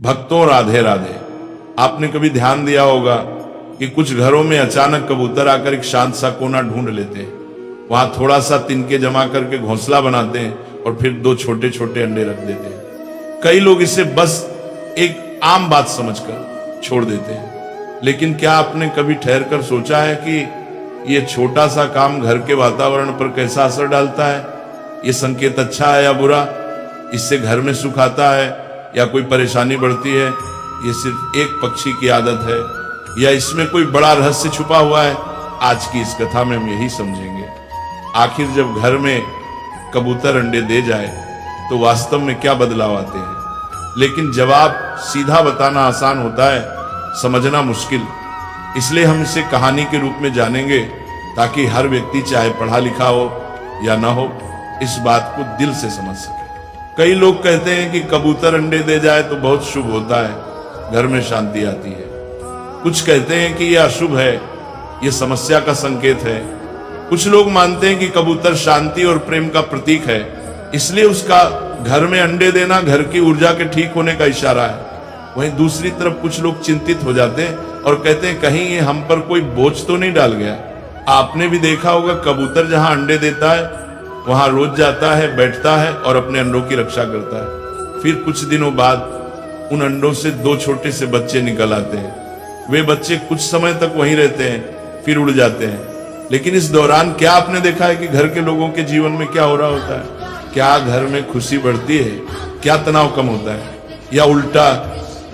भक्तों राधे राधे। आपने कभी ध्यान दिया होगा कि कुछ घरों में अचानक कबूतर आकर एक शांत सा कोना ढूंढ लेते हैं, वहां थोड़ा सा तिनके जमा करके घोंसला बनाते हैं और फिर 2 छोटे छोटे अंडे रख देते हैं। कई लोग इसे बस एक आम बात समझकर छोड़ देते हैं, लेकिन क्या आपने कभी ठहर कर सोचा है कि यह छोटा सा काम घर के वातावरण पर कैसा असर डालता है? ये संकेत अच्छा है या बुरा? इससे घर में सुख आता है या कोई परेशानी बढ़ती है? ये सिर्फ एक पक्षी की आदत है या इसमें कोई बड़ा रहस्य छुपा हुआ है? आज की इस कथा में हम यही समझेंगे। आखिर जब घर में कबूतर अंडे दे जाए तो वास्तव में क्या बदलाव आते हैं? लेकिन जवाब सीधा बताना आसान होता है, समझना मुश्किल। इसलिए हम इसे कहानी के रूप में जानेंगे ताकि हर व्यक्ति चाहे पढ़ा लिखा हो या ना हो, इस बात को दिल से समझ सके। कई लोग कहते हैं कि कबूतर अंडे दे जाए तो बहुत शुभ होता है, घर में शांति आती है। कुछ कहते हैं कि यह अशुभ है, यह समस्या का संकेत है। कुछ लोग मानते हैं कि कबूतर शांति और प्रेम का प्रतीक है, इसलिए उसका घर में अंडे देना घर की ऊर्जा के ठीक होने का इशारा है। वहीं दूसरी तरफ कुछ लोग चिंतित हो जाते हैं और कहते हैं कहीं ये हम पर कोई बोझ तो नहीं डाल गया। आपने भी देखा होगा, कबूतर जहां अंडे देता है वहां रोज जाता है, बैठता है और अपने अंडों की रक्षा करता है। फिर कुछ दिनों बाद उन अंडों से 2 छोटे से बच्चे निकल आते हैं। वे बच्चे कुछ समय तक वहीं रहते हैं, फिर उड़ जाते हैं। लेकिन इस दौरान क्या आपने देखा है कि घर के लोगों के जीवन में क्या हो रहा होता है? क्या घर में खुशी बढ़ती है? क्या तनाव कम होता है? या उल्टा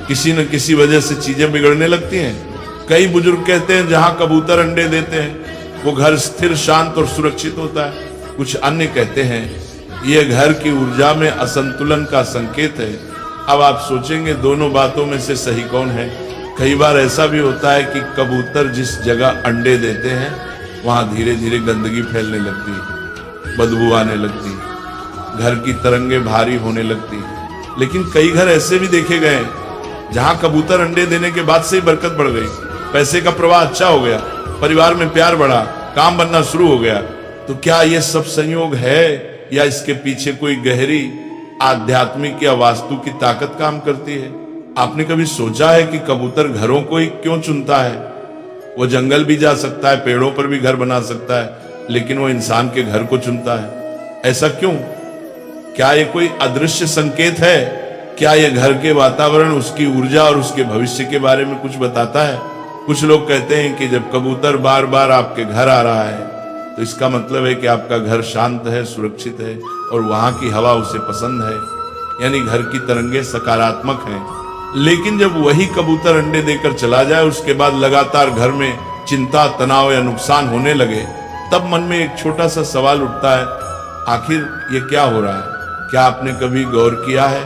किसी न किसी वजह से चीजें बिगड़ने लगती हैं? कई बुजुर्ग कहते हैं जहां कबूतर अंडे देते हैं वो घर स्थिर, शांत और सुरक्षित होता है। कुछ अन्य कहते हैं यह घर की ऊर्जा में असंतुलन का संकेत है। अब आप सोचेंगे दोनों बातों में से सही कौन है? कई बार ऐसा भी होता है कि कबूतर जिस जगह अंडे देते हैं वहां धीरे धीरे गंदगी फैलने लगती है, बदबू आने लगती है, घर की तरंगे भारी होने लगती है। लेकिन कई घर ऐसे भी देखे गए हैं जहां कबूतर अंडे देने के बाद से ही बरकत बढ़ गई, पैसे का प्रवाह अच्छा हो गया, परिवार में प्यार बढ़ा, काम बनना शुरू हो गया। तो क्या यह सब संयोग है या इसके पीछे कोई गहरी आध्यात्मिक या वास्तु की ताकत काम करती है? आपने कभी सोचा है कि कबूतर घरों को ही क्यों चुनता है? वो जंगल भी जा सकता है, पेड़ों पर भी घर बना सकता है, लेकिन वो इंसान के घर को चुनता है। ऐसा क्यों? क्या ये कोई अदृश्य संकेत है? क्या ये घर के वातावरण, उसकी ऊर्जा और उसके भविष्य के बारे में कुछ बताता है? कुछ लोग कहते हैं कि जब कबूतर बार बार आपके घर आ रहा है तो इसका मतलब है कि आपका घर शांत है, सुरक्षित है और वहां की हवा उसे पसंद है, यानी घर की तरंगे सकारात्मक हैं। लेकिन जब वही कबूतर अंडे देकर चला जाए, उसके बाद लगातार घर में चिंता, तनाव या नुकसान होने लगे, तब मन में एक छोटा सा सवाल उठता है, आखिर ये क्या हो रहा है? क्या आपने कभी गौर किया है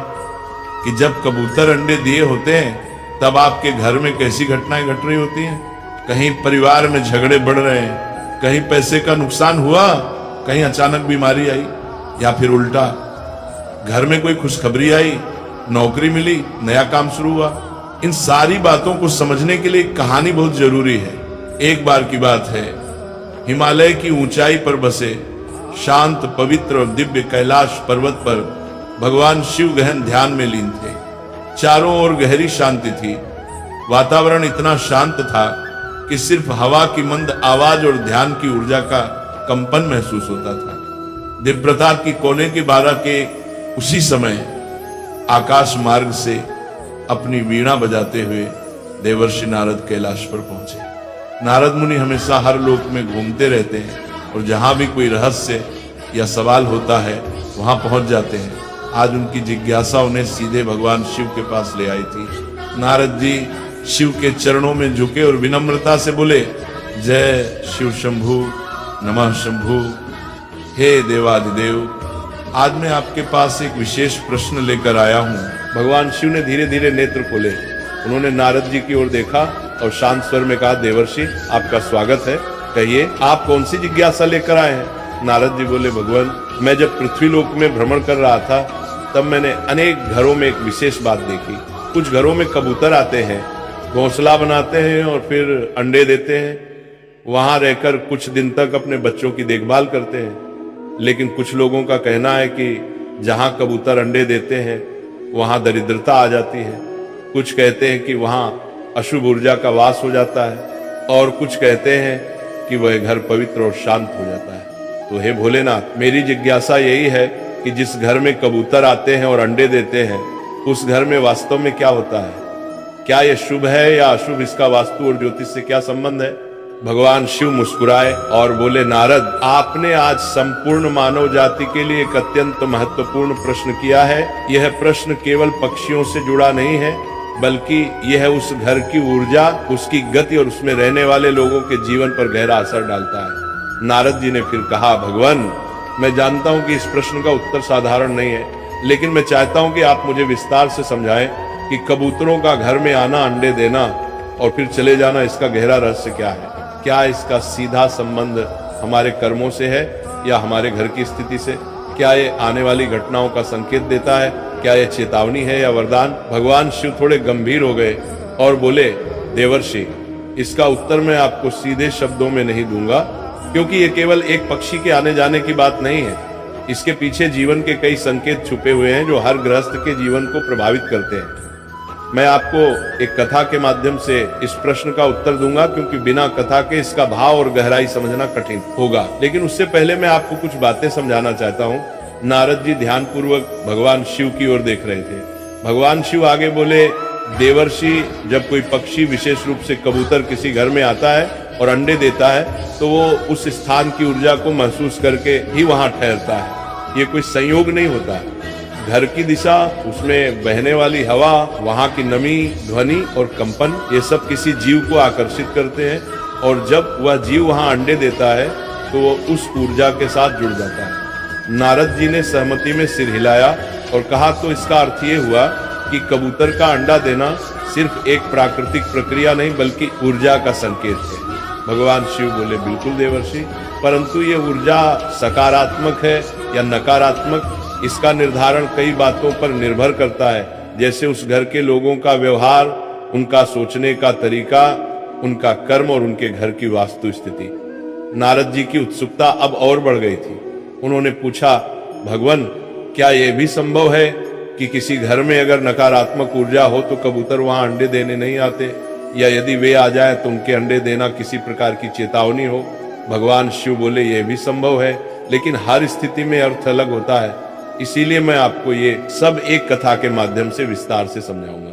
कि जब कबूतर अंडे दिए होते हैं तब आपके घर में कैसी घटनाएं घट रही होती हैं? कहीं परिवार में झगड़े बढ़ रहे हैं, कहीं पैसे का नुकसान हुआ, कहीं अचानक बीमारी आई, या फिर उल्टा घर में कोई खुशखबरी आई, नौकरी मिली, नया काम शुरू हुआ। इन सारी बातों को समझने के लिए कहानी बहुत जरूरी है। एक बार की बात है, हिमालय की ऊंचाई पर बसे शांत, पवित्र और दिव्य कैलाश पर्वत पर भगवान शिव गहन ध्यान में लीन थे। चारों ओर गहरी शांति थी, वातावरण इतना शांत था कि सिर्फ हवा की मंद आवाज और ध्यान की ऊर्जा का कंपन महसूस होता था। दिव्यप्रताप की कोने के 12 के उसी समय आकाश मार्ग से अपनी वीणा बजाते हुए देवर्षि नारद कैलाश पर पहुंचे। नारद मुनि हमेशा हर लोक में घूमते रहते हैं और जहां भी कोई रहस्य या सवाल होता है वहां पहुंच जाते हैं। आज उनकी जिज्ञासा उन्हें सीधे भगवान शिव के पास ले आई थी। नारद जी शिव के चरणों में झुके और विनम्रता से बोले, जय शिव शंभु, नमः शंभु। हे देवादिदेव, आज मैं आपके पास एक विशेष प्रश्न लेकर आया हूँ। भगवान शिव ने धीरे धीरे नेत्र खोले। उन्होंने नारद जी की ओर देखा और शांत स्वर में कहा, देवर्षि आपका स्वागत है, कहिए आप कौन सी जिज्ञासा लेकर आए हैं? नारद जी बोले, भगवान मैं जब पृथ्वी लोक में भ्रमण कर रहा था तब मैंने अनेक घरों में एक विशेष बात देखी। कुछ घरों में कबूतर आते हैं, घोंसला बनाते हैं और फिर अंडे देते हैं, वहां रहकर कुछ दिन तक अपने बच्चों की देखभाल करते हैं। लेकिन कुछ लोगों का कहना है कि जहां कबूतर अंडे देते हैं वहां दरिद्रता आ जाती है, कुछ कहते हैं कि वहां अशुभ ऊर्जा का वास हो जाता है, और कुछ कहते हैं कि वह घर पवित्र और शांत हो जाता है। तो हे भोलेनाथ, मेरी जिज्ञासा यही है कि जिस घर में कबूतर आते हैं और अंडे देते हैं, उस घर में वास्तव में क्या होता है? क्या यह शुभ है या अशुभ? इसका वास्तु और ज्योतिष से क्या संबंध है? भगवान शिव मुस्कुराए और बोले, नारद, आपने आज संपूर्ण मानव जाति के लिए एक अत्यंत महत्वपूर्ण प्रश्न किया है। यह प्रश्न केवल पक्षियों से जुड़ा नहीं है, बल्कि यह उस घर की ऊर्जा, उसकी गति और उसमें रहने वाले लोगों के जीवन पर गहरा असर डालता है। नारद जी ने फिर कहा, भगवान, मैं जानता हूं कि इस प्रश्न का उत्तर साधारण नहीं है, लेकिन मैं चाहता हूं कि आप मुझे विस्तार से समझाएं कि कबूतरों का घर में आना, अंडे देना और फिर चले जाना, इसका गहरा रहस्य क्या है? क्या इसका सीधा संबंध हमारे कर्मों से है या हमारे घर की स्थिति से? क्या ये आने वाली घटनाओं का संकेत देता है? क्या ये चेतावनी है या वरदान? भगवान शिव थोड़े गंभीर हो गए और बोले, देवर्षि, इसका उत्तर मैं आपको सीधे शब्दों में नहीं दूंगा, क्योंकि ये केवल एक पक्षी के आने जाने की बात नहीं है। इसके पीछे जीवन के कई संकेत छुपे हुए हैं जो हर गृहस्थ के जीवन को प्रभावित करते हैं। मैं आपको एक कथा के माध्यम से इस प्रश्न का उत्तर दूंगा, क्योंकि बिना कथा के इसका भाव और गहराई समझना कठिन होगा। लेकिन उससे पहले मैं आपको कुछ बातें समझाना चाहता हूँ। नारद जी ध्यानपूर्वक भगवान शिव की ओर देख रहे थे। भगवान शिव आगे बोले, देवर्षि, जब कोई पक्षी, विशेष रूप से कबूतर, किसी घर में आता है और अंडे देता है, तो वो उस स्थान की ऊर्जा को महसूस करके ही वहां ठहरता है। ये कोई संयोग नहीं होता। घर की दिशा, उसमें बहने वाली हवा, वहां की नमी, ध्वनि और कंपन, ये सब किसी जीव को आकर्षित करते हैं, और जब वह जीव वहां अंडे देता है तो वो उस ऊर्जा के साथ जुड़ जाता है। नारद जी ने सहमति में सिर हिलाया और कहा, तो इसका अर्थ ये हुआ कि कबूतर का अंडा देना सिर्फ एक प्राकृतिक प्रक्रिया नहीं, बल्कि ऊर्जा का संकेत है। भगवान शिव बोले, बिल्कुल देवर्षि, परंतु ये ऊर्जा सकारात्मक है या नकारात्मक, इसका निर्धारण कई बातों पर निर्भर करता है, जैसे उस घर के लोगों का व्यवहार, उनका सोचने का तरीका, उनका कर्म और उनके घर की वास्तु स्थिति। नारद जी की उत्सुकता अब और बढ़ गई थी। उन्होंने पूछा, भगवान, क्या यह भी संभव है कि किसी घर में अगर नकारात्मक ऊर्जा हो तो कबूतर वहां अंडे देने नहीं आते, या यदि वे आ जाए तो उनके अंडे देना किसी प्रकार की चेतावनी हो? भगवान शिव बोले, यह भी संभव है, लेकिन हर स्थिति में अर्थ अलग होता है। इसीलिए मैं आपको ये सब एक कथा के माध्यम से विस्तार से समझाऊंगा।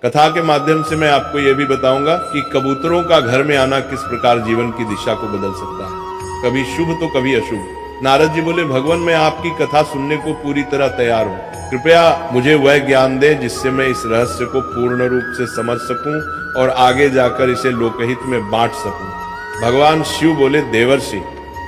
कथा के माध्यम से मैं आपको यह भी बताऊंगा कि कबूतरों का घर में आना किस प्रकार जीवन की दिशा को बदल सकता है, कभी शुभ तो कभी अशुभ। नारद जी बोले, भगवान, मैं आपकी कथा सुनने को पूरी तरह तैयार हूँ। कृपया मुझे वह ज्ञान दे जिससे मैं इस रहस्य को पूर्ण रूप से समझ सकूं और आगे जाकर इसे लोकहित में बांट सकूं। भगवान शिव बोले, देवर्षि,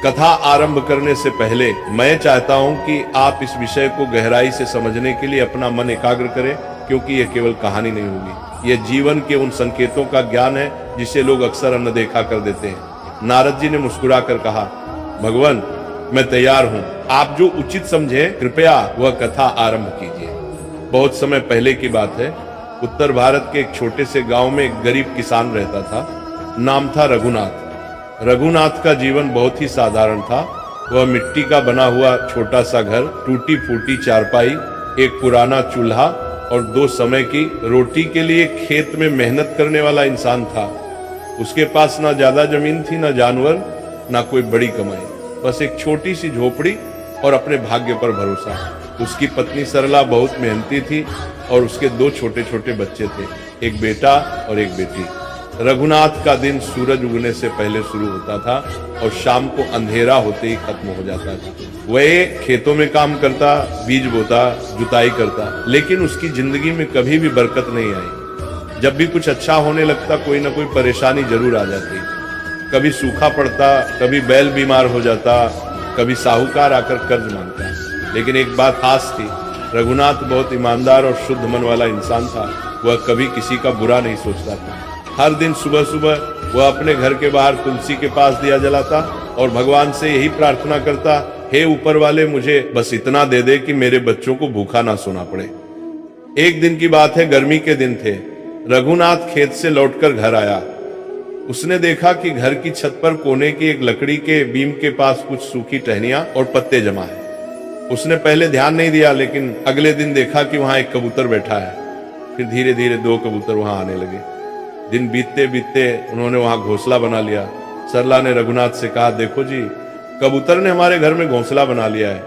कथा आरंभ करने से पहले मैं चाहता हूं कि आप इस विषय को गहराई से समझने के लिए अपना मन एकाग्र करें, क्योंकि यह केवल कहानी नहीं होगी, यह जीवन के उन संकेतों का ज्ञान है जिसे लोग अक्सर अनदेखा कर देते हैं। नारद जी ने मुस्कुराकर कहा, भगवान, मैं तैयार हूं, आप जो उचित समझे कृपया वह कथा आरंभ कीजिए। बहुत समय पहले की बात है। उत्तर भारत के एक छोटे से गांव में एक गरीब किसान रहता था। नाम था रघुनाथ। रघुनाथ का जीवन बहुत ही साधारण था। वह मिट्टी का बना हुआ छोटा सा घर, टूटी फूटी चारपाई, एक पुराना चूल्हा और 2 समय की रोटी के लिए खेत में मेहनत करने वाला इंसान था। उसके पास ना ज्यादा जमीन थी, ना जानवर, ना कोई बड़ी कमाई, बस एक छोटी सी झोपड़ी और अपने भाग्य पर भरोसा। उसकी पत्नी सरला बहुत मेहनती थी और उसके 2 छोटे छोटे बच्चे थे, एक बेटा और एक बेटी। रघुनाथ का दिन सूरज उगने से पहले शुरू होता था और शाम को अंधेरा होते ही खत्म हो जाता था। वह खेतों में काम करता, बीज बोता, जुताई करता, लेकिन उसकी जिंदगी में कभी भी बरकत नहीं आई। जब भी कुछ अच्छा होने लगता, कोई ना कोई परेशानी जरूर आ जाती। कभी सूखा पड़ता, कभी बैल बीमार हो जाता, कभी साहूकार आकर कर्ज मांगता। लेकिन एक बात खास थी, रघुनाथ बहुत ईमानदार और शुद्ध मन वाला इंसान था। वह कभी किसी का बुरा नहीं सोचता था। हर दिन सुबह सुबह वह अपने घर के बाहर तुलसी के पास दिया जलाता और भगवान से यही प्रार्थना करता, हे ऊपर वाले, मुझे बस इतना दे दे कि मेरे बच्चों को भूखा ना सोना पड़े। एक दिन की बात है, गर्मी के दिन थे। रघुनाथ खेत से लौटकर घर आया। उसने देखा कि घर की छत पर कोने की एक लकड़ी के बीम के पास कुछ सूखी टहनियां और पत्ते जमा है। उसने पहले ध्यान नहीं दिया, लेकिन अगले दिन देखा कि वहां एक कबूतर बैठा है। फिर धीरे धीरे 2 कबूतर वहां आने लगे। दिन बीतते बीतते उन्होंने वहां घोंसला बना लिया। सरला ने रघुनाथ से कहा, देखो जी, कबूतर ने हमारे घर में घोंसला बना लिया है,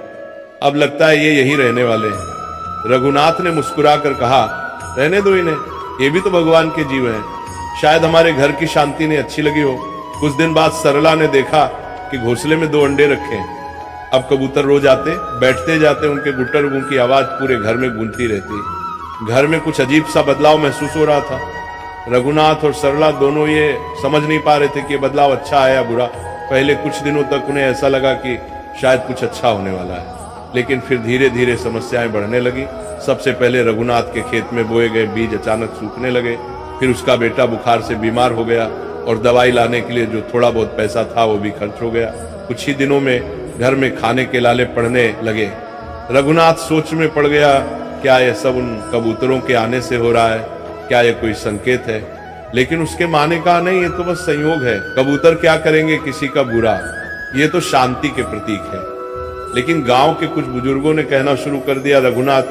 अब लगता है ये यहीं रहने वाले हैं। रघुनाथ ने मुस्कुरा कर कहा, रहने दो इन्हें, ये भी तो भगवान के जीव हैं, शायद हमारे घर की शांति ने अच्छी लगी हो। कुछ दिन बाद सरला ने देखा कि घोंसले में 2 अंडे रखे हैं। अब कबूतर रोज आते, बैठते जाते, उनके गुट्टर गुं की आवाज पूरे घर में गूंजती रहती। घर में कुछ अजीब सा बदलाव महसूस हो रहा था। रघुनाथ और सरला दोनों ये समझ नहीं पा रहे थे कि ये बदलाव अच्छा है या बुरा। पहले कुछ दिनों तक उन्हें ऐसा लगा कि शायद कुछ अच्छा होने वाला है, लेकिन फिर धीरे धीरे समस्याएं बढ़ने लगी। सबसे पहले रघुनाथ के खेत में बोए गए बीज अचानक सूखने लगे। फिर उसका बेटा बुखार से बीमार हो गया और दवाई लाने के लिए जो थोड़ा बहुत पैसा था वो भी खर्च हो गया। कुछ ही दिनों में घर में खाने के लाले पड़ने लगे। रघुनाथ सोच में पड़ गया, क्या यह सब उन कबूतरों के आने से हो रहा है? क्या यह कोई संकेत है? लेकिन उसके माने कहा, नहीं, ये तो बस संयोग है। कबूतर क्या करेंगे किसी का बुरा, ये तो शांति के प्रतीक है। लेकिन गांव के कुछ बुजुर्गों ने कहना शुरू कर दिया, रघुनाथ,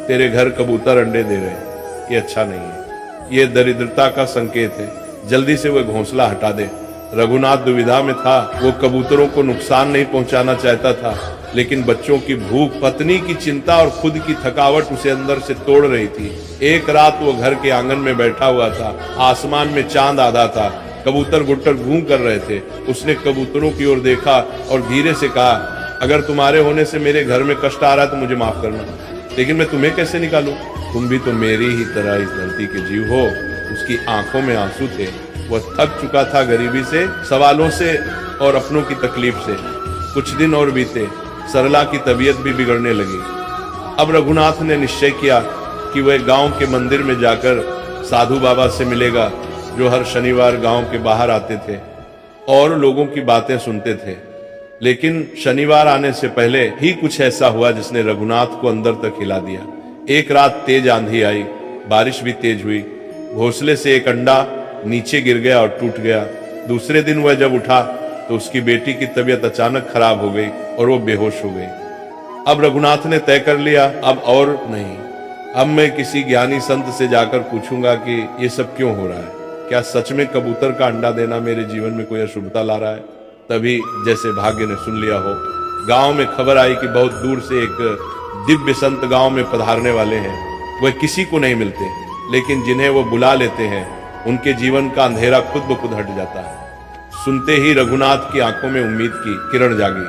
तेरे घर कबूतर अंडे दे रहे हैं, ये अच्छा नहीं है, ये दरिद्रता का संकेत है, जल्दी से वह घोंसला हटा दे। रघुनाथ दुविधा में था। वो कबूतरों को नुकसान नहीं पहुंचाना चाहता था, लेकिन बच्चों की भूख, पत्नी की चिंता और खुद की थकावट उसे अंदर से तोड़ रही थी। एक रात वो घर के आंगन में बैठा हुआ था। आसमान में चांद आधा था, कबूतर गुट्टर गूं कर रहे थे। उसने कबूतरों की ओर देखा और धीरे से कहा, अगर तुम्हारे होने से मेरे घर में कष्ट आ रहा है तो मुझे माफ करना, लेकिन मैं तुम्हें कैसे निकालूं? तुम भी तो मेरी ही तरह इस धरती के जीव हो। उसकी आंखों में आंसू थे। वह थक चुका था गरीबी से, सवालों से और अपनों की तकलीफ से। कुछ दिन और बीते, सरला की तबीयत भी बिगड़ने लगी। अब रघुनाथ ने निश्चय किया कि वह गांव के मंदिर में जाकर साधु बाबा से मिलेगा, जो हर शनिवार गांव के बाहर आते थे और लोगों की बातें सुनते थे। लेकिन शनिवार आने से पहले ही कुछ ऐसा हुआ जिसने रघुनाथ को अंदर तक हिला दिया। एक रात तेज आंधी आई, बारिश भी तेज हुई। घोंसले से एक अंडा नीचे गिर गया और टूट गया। दूसरे दिन वह जब उठा तो उसकी बेटी की तबीयत अचानक खराब हो गई और वो बेहोश हो गई। अब रघुनाथ ने तय कर लिया, अब और नहीं, अब मैं किसी ज्ञानी संत से जाकर पूछूंगा कि ये सब क्यों हो रहा है। क्या सच में कबूतर का अंडा देना मेरे जीवन में कोई अशुभता ला रहा है? तभी जैसे भाग्य ने सुन लिया हो, गांव में खबर आई कि बहुत दूर से एक दिव्य संत गांव में पधारने वाले हैं। वह किसी को नहीं मिलते, लेकिन जिन्हें वो बुला लेते हैं उनके जीवन का अंधेरा खुद ब खुद हट जाता है। सुनते ही रघुनाथ की आंखों में उम्मीद की किरण जागी।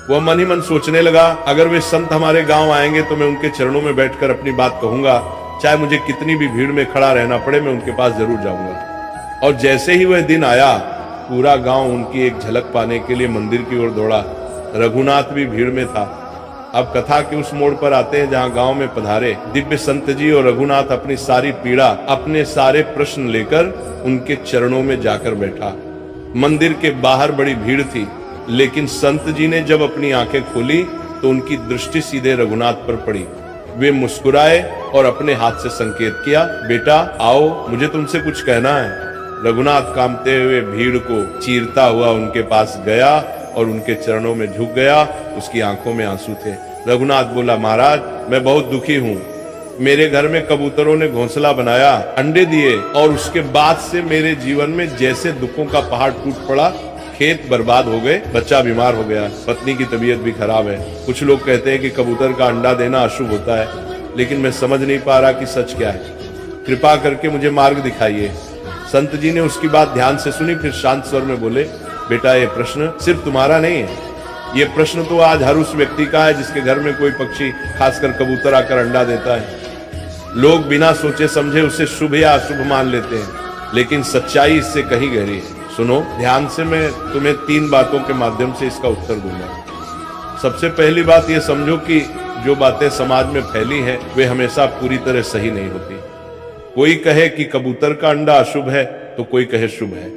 वह मन ही मन सोचने लगा, अगर वे संत हमारे गांव आएंगे तो मैं उनके चरणों में बैठकर अपनी बात कहूंगा, चाहे मुझे कितनी भी भीड़ में खड़ा रहना पड़े, मैं उनके पास जरूर जाऊंगा। और जैसे ही वह दिन आया, पूरा गांव उनकी एक झलक पाने के लिए मंदिर की ओर दौड़ा। रघुनाथ भी भीड़ में था। अब कथा के उस मोड़ पर आते हैं जहां गांव में पधारे दिव्य संत जी और रघुनाथ अपनी सारी पीड़ा, अपने सारे प्रश्न लेकर उनके चरणों में जाकर बैठा। मंदिर के बाहर बड़ी भीड़ थी, लेकिन संत जी ने जब अपनी आंखें खोली तो उनकी दृष्टि सीधे रघुनाथ पर पड़ी। वे मुस्कुराए और अपने हाथ से संकेत किया, बेटा आओ, मुझे तुमसे कुछ कहना है। रघुनाथ कांपते हुए भीड़ को चीरता हुआ उनके पास गया और उनके चरणों में झुक गया। उसकी आंखों में आंसू थे। रघुनाथ बोला, महाराज, मैं बहुत दुखी हूँ। मेरे घर में कबूतरों ने घोंसला बनाया, अंडे दिए, और उसके बाद से मेरे जीवन में जैसे दुखों का पहाड़ टूट पड़ा। खेत बर्बाद हो गए, बच्चा बीमार हो गया, पत्नी की तबीयत भी खराब है। कुछ लोग कहते हैं कि कबूतर का अंडा देना अशुभ होता है, लेकिन मैं समझ नहीं पा रहा कि सच क्या है। कृपा करके मुझे मार्ग दिखाइए। संत जी ने उसकी बात ध्यान से सुनी, फिर शांत स्वर में बोले, बेटा ये प्रश्न सिर्फ तुम्हारा नहीं है, ये प्रश्न तो आज हर उस व्यक्ति का है जिसके घर में कोई पक्षी, खासकर कबूतर, आकर अंडा देता है। लोग बिना सोचे समझे उसे शुभ या अशुभ मान लेते हैं, लेकिन सच्चाई इससे कहीं गहरी है। सुनो ध्यान से, मैं तुम्हें 3 बातों के माध्यम से इसका उत्तर दूंगा। सबसे पहली बात ये समझो कि जो बातें समाज में फैली हैं वे हमेशा पूरी तरह सही नहीं होती। कोई कहे कि कबूतर का अंडा अशुभ है तो कोई कहे शुभ है,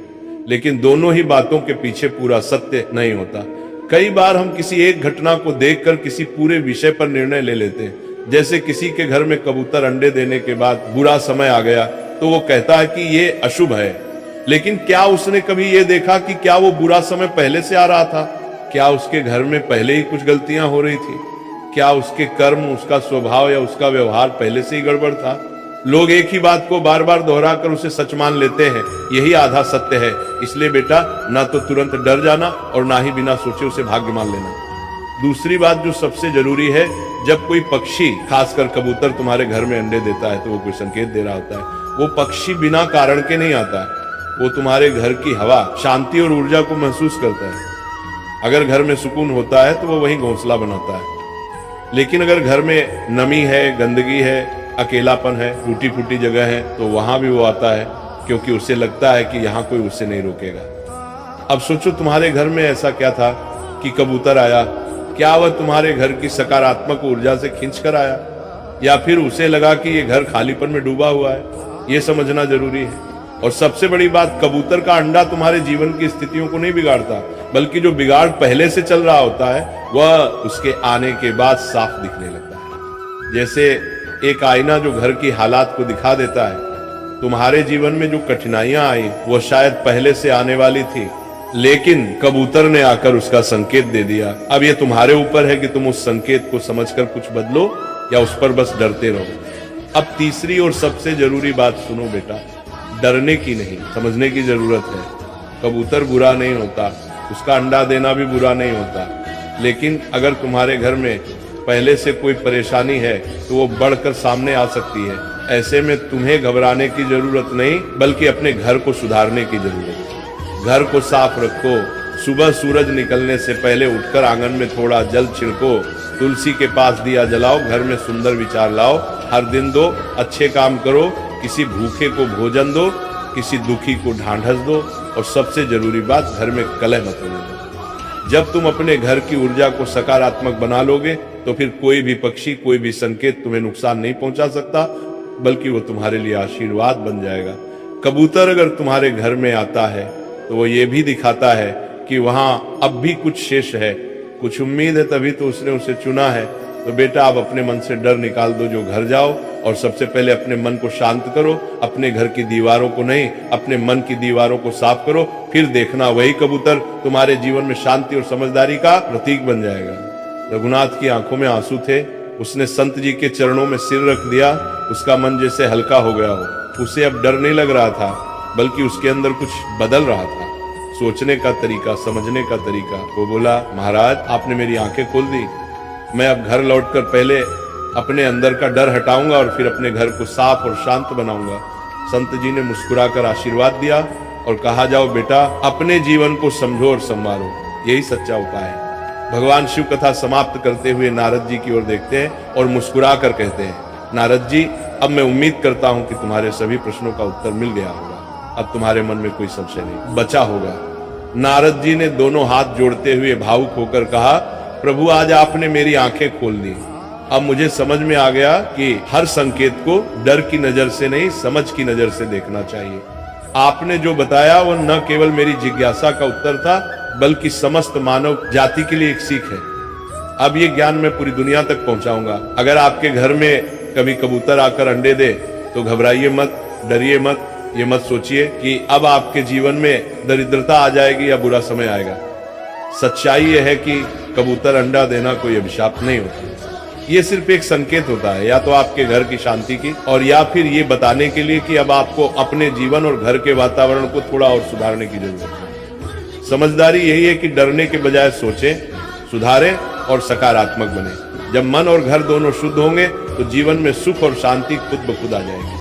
लेकिन दोनों ही बातों के पीछे पूरा सत्य नहीं होता। कई बार हम किसी एक घटना को देखकर किसी पूरे विषय पर निर्णय ले लेते हैं। जैसे किसी के घर में कबूतर अंडे देने के बाद बुरा समय आ गया तो वो कहता है कि ये अशुभ है, लेकिन क्या उसने कभी ये देखा कि क्या वो बुरा समय पहले से आ रहा था? क्या उसके घर में पहले ही कुछ गलतियां हो रही थी? क्या उसके कर्म, उसका स्वभाव या उसका व्यवहार पहले से ही गड़बड़ था? लोग एक ही बात को बार बार दोहराकर उसे सच मान लेते हैं, यही आधा सत्य है। इसलिए बेटा ना तो तुरंत डर जाना और ना ही बिना सोचे उसे भाग्य मान लेना। दूसरी बात जो सबसे जरूरी है, जब कोई पक्षी, खासकर कबूतर तुम्हारे घर में अंडे देता है तो वो कोई संकेत दे रहा होता है। वो पक्षी बिना कारण के नहीं आता, वो तुम्हारे घर की हवा, शांति और ऊर्जा को महसूस करता है। अगर घर में सुकून होता है तो वो वहीं घोंसला बनाता है, लेकिन अगर घर में नमी है, गंदगी है, अकेलापन है, टूटी फूटी जगह है, तो वहां भी वो आता है, क्योंकि उसे लगता है कि यहाँ कोई उसे नहीं रोकेगा। अब सोचो तुम्हारे घर में ऐसा क्या था कि कबूतर आया? क्या वह तुम्हारे घर की सकारात्मक ऊर्जा से खींच कर आया, या फिर उसे लगा कि ये घर खालीपन में डूबा हुआ है? ये समझना जरूरी है। और सबसे बड़ी बात, कबूतर का अंडा तुम्हारे जीवन की स्थितियों को नहीं बिगाड़ता, बल्कि जो बिगाड़ पहले से चल रहा होता है वह उसके आने के बाद साफ दिखने लगता है। जैसे एक आईना जो घर की हालात को दिखा देता है। तुम्हारे जीवन में जो कठिनाइयां आई वो शायद पहले से आने वाली थी, लेकिन कबूतर ने आकर उसका संकेत दे दिया। अब ये तुम्हारे ऊपर है कि तुम उस संकेत को समझकर कुछ बदलो या उस पर बस डरते रहो। अब तीसरी और सबसे जरूरी बात सुनो बेटा, डरने की नहीं, समझने की जरूरत है। कबूतर बुरा नहीं होता, उसका अंडा देना भी बुरा नहीं होता, लेकिन अगर तुम्हारे घर में पहले से कोई परेशानी है तो वो बढ़कर सामने आ सकती है। ऐसे में तुम्हें घबराने की जरूरत नहीं, बल्कि अपने घर को सुधारने की जरूरत है। घर को साफ रखो, सुबह सूरज निकलने से पहले उठकर आंगन में थोड़ा जल छिड़को, तुलसी के पास दिया जलाओ, घर में सुंदर विचार लाओ, हर दिन दो, अच्छे काम करो, किसी भूखे को भोजन दो, किसी दुखी को ढांढस दो, और सबसे जरूरी बात, घर में कलह मत होने दो। जब तुम अपने घर की ऊर्जा को सकारात्मक बना लोगे तो फिर कोई भी पक्षी, कोई भी संकेत तुम्हें नुकसान नहीं पहुंचा सकता, बल्कि वो तुम्हारे लिए आशीर्वाद बन जाएगा। कबूतर अगर तुम्हारे घर में आता है तो वो ये भी दिखाता है कि वहां अब भी कुछ शेष है, कुछ उम्मीद है, तभी तो उसने उसे चुना है। तो बेटा आप अपने मन से डर निकाल दो, जो घर जाओ और सबसे पहले अपने मन को शांत करो, अपने घर की दीवारों को नहीं, अपने मन की दीवारों को साफ करो, फिर देखना वही कबूतर तुम्हारे जीवन में शांति और समझदारी का प्रतीक बन जाएगा। रघुनाथ की आंखों में आंसू थे, उसने संत जी के चरणों में सिर रख दिया, उसका मन जैसे हल्का हो गया हो। उसे अब डर नहीं लग रहा था, बल्कि उसके अंदर कुछ बदल रहा था, सोचने का तरीका, समझने का तरीका। वो बोला, महाराज आपने मेरी आंखें खोल दी, मैं अब घर लौटकर पहले अपने अंदर का डर हटाऊंगा और फिर अपने घर को साफ और शांत बनाऊंगा। संत जी ने मुस्कुराकर आशीर्वाद दिया और कहा, जाओ बेटा अपने जीवन को समझो और संवारो, यही सच्चा उपाय है। भगवान शिव कथा समाप्त करते हुए नारद जी की ओर देखते हैं और मुस्कुरा कर कहते हैं, नारद जी अब मैं उम्मीद करता हूं कि तुम्हारे सभी प्रश्नों का उत्तर मिल गया होगा, अब तुम्हारे मन में कोई संशय नहीं बचा होगा। नारद जी ने दोनों हाथ जोड़ते हुए भावुक होकर कहा, प्रभु आज आपने मेरी आंखें खोल दी, अब मुझे समझ में आ गया कि हर संकेत को डर की नजर से नहीं, समझ की नजर से देखना चाहिए। आपने जो बताया वो न केवल मेरी जिज्ञासा का उत्तर था, बल्कि समस्त मानव जाति के लिए एक सीख है। अब ये ज्ञान मैं पूरी दुनिया तक पहुंचाऊंगा। अगर आपके घर में कभी कबूतर आकर अंडे दे तो घबराइए मत, डरिए मत, ये मत सोचिए कि अब आपके जीवन में दरिद्रता आ जाएगी या बुरा समय आएगा। सच्चाई ये है कि कबूतर अंडा देना कोई अभिशाप नहीं होता, ये सिर्फ एक संकेत होता है, या तो आपके घर की शांति की, और या फिर ये बताने के लिए कि अब आपको अपने जीवन और घर के वातावरण को थोड़ा और सुधारने की जरूरत है। समझदारी यही है कि डरने के बजाय सोचें, सुधारें और सकारात्मक बने। जब मन और घर दोनों शुद्ध होंगे तो जीवन में सुख और शांति खुद ब खुद आ जाएगी।